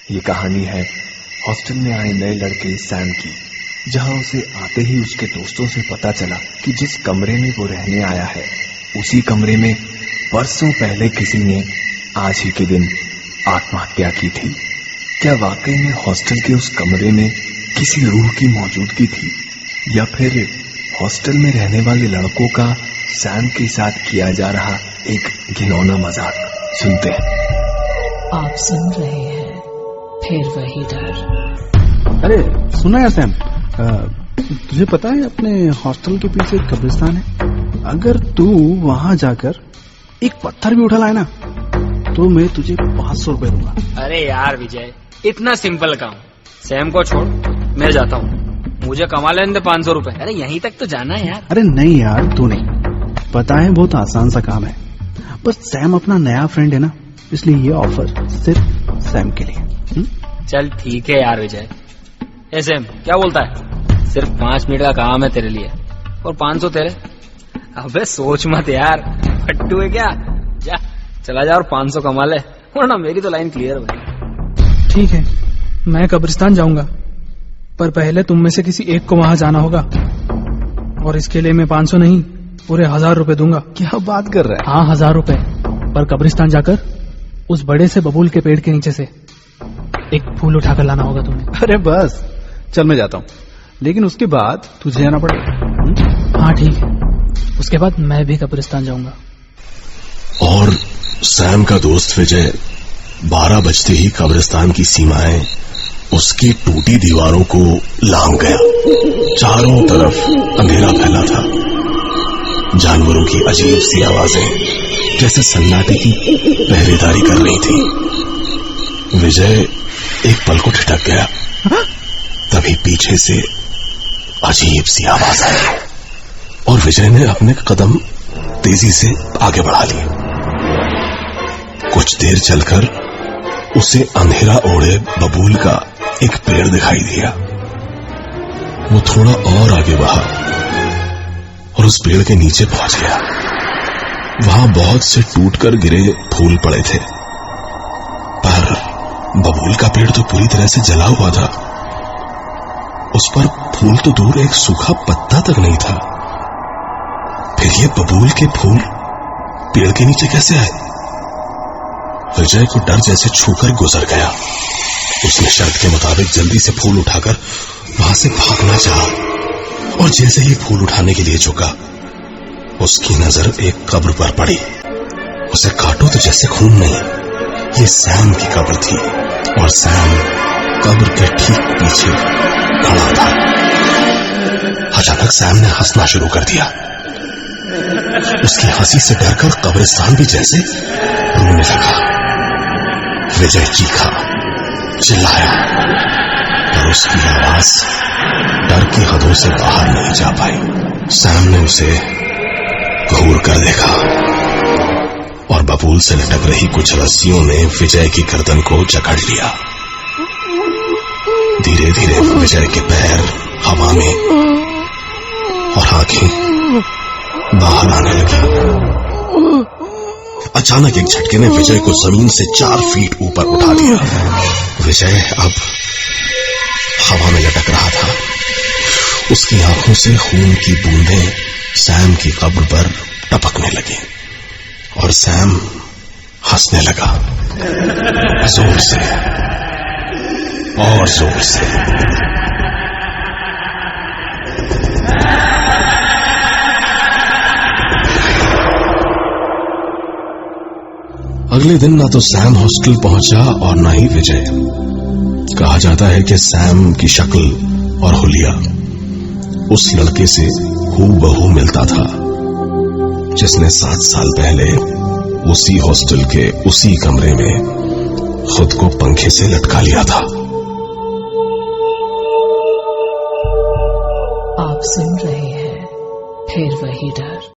ये कहानी है हॉस्टल में आए नए लड़के सैम की, जहां उसे आते ही उसके दोस्तों से पता चला कि जिस कमरे में वो रहने आया है उसी कमरे में बरसों पहले किसी ने आज ही के दिन आत्महत्या की थी। क्या वाकई में हॉस्टल के उस कमरे में किसी रूह की मौजूदगी थी, या फिर हॉस्टल में रहने वाले लड़कों का सैम के साथ किया जा रहा एक घिनौना मजाक? सुनते हैं। आप सुन रहे हैं फिर वही डर। अरे सुना यार सैम, तुझे पता है अपने हॉस्टल के पीछे एक कब्रिस्तान है। अगर तू वहां जाकर एक पत्थर भी उठा लाए ना तो मैं तुझे 500 रुपए दूंगा। अरे यार विजय, इतना सिंपल काम। सैम को छोड़, मैं जाता हूँ, मुझे कमा लेने दे 500 रुपए। अरे यहीं तक तो जाना है यार। अरे नहीं यार, तू नहीं, पता है बहुत आसान सा काम है। बस सैम अपना नया फ्रेंड है ना, इसलिए ये ऑफर सिर्फ सैम के लिए। चल ठीक है यार विजय। ए सैम, क्या बोलता है? सिर्फ 5 मिनट का काम है तेरे लिए और 500 तेरे। अबे सोच मत यार, फट्टू है क्या? जा चला जा और 500 कमा ले, वरना मेरी तो लाइन क्लियर भाई। ठीक है, मैं कब्रिस्तान जाऊंगा, पर पहले तुम में से किसी एक को वहां जाना होगा, और इसके लिए मैं 500 नहीं पूरे 1000 रुपए दूंगा। क्या बात कर रहा है? हाँ 1000 रुपए, पर कब्रिस्तान जाकर उस बड़े से बबूल के पेड़ के नीचे से एक फूल उठाकर लाना होगा तुम्हें। अरे बस चल, मैं जाता हूँ, लेकिन उसके बाद तुझे जाना पड़ेगा। हाँ ठीक है, उसके बाद मैं भी कब्रिस्तान जाऊंगा। और सैम का दोस्त विजय 12 बजते ही कब्रिस्तान की सीमाएं उसकी टूटी दीवारों को लांघ गया। चारों तरफ अंधेरा फैला था, जानवरों की अजीब सी आवाजें जैसे सन्नाटे की पहरेदारी कर रही थी। विजय एक पल को ठिठक गया, तभी पीछे से अजीब सी आवाज आई और विजय ने अपने कदम तेजी से आगे बढ़ा लिए। कुछ देर चलकर उसे अंधेरा ओढ़े बबूल का एक पेड़ दिखाई दिया। वो थोड़ा और आगे बढ़ा और उस पेड़ के नीचे पहुंच गया। वहां बहुत से टूटकर गिरे फूल पड़े थे, पर बबूल का पेड़ तो पूरी तरह से जला हुआ था। उस पर फूल तो दूर, एक सूखा पत्ता तक नहीं था। फिर ये बबूल के फूल पेड़ के नीचे कैसे आए? विजय को डर जैसे छूकर गुजर गया। उसने शर्त के मुताबिक जल्दी से फूल उठाकर वहां से भागना चाहा, और जैसे ही फूल उठाने के लिए झुका, उसकी नजर एक कब्र पर पड़ी। उसे काटो तो जैसे खून नहीं, ये सैम की कब्र थी, और सैम कब्र के ठीक पीछे खड़ा था। अचानक सैम ने हंसना शुरू कर दिया। उसकी हंसी से डरकर कब्रिस्तान भी जैसे रोने लगा। विजय चीखा, चिल्लाया, पर उसकी आवाज डर की हदों से बाहर नहीं जा पाई। सैम ने उसे घूर कर देखा और बबूल से लटक रही कुछ रस्सियों ने विजय की गर्दन को जकड़ लिया। धीरे धीरे विजय के पैर हवा में और आंखें बाहर आने लगी। अचानक एक झटके ने विजय को जमीन से 4 फीट ऊपर उठा दिया। विजय अब हवा में लटक रहा था। उसकी आंखों से खून की बूंदें सैम की कब्र पर टपकने लगी और सैम हंसने लगा, जोर से और जोर से। अगले दिन ना तो सैम हॉस्टल पहुंचा और ना ही विजय। कहा जाता है कि सैम की शक्ल और हुलिया उस लड़के से हूबहू मिलता था जिसने 7 साल पहले उसी हॉस्टल के उसी कमरे में खुद को पंखे से लटका लिया था। आप सुन रहे हैं फिर वही डर।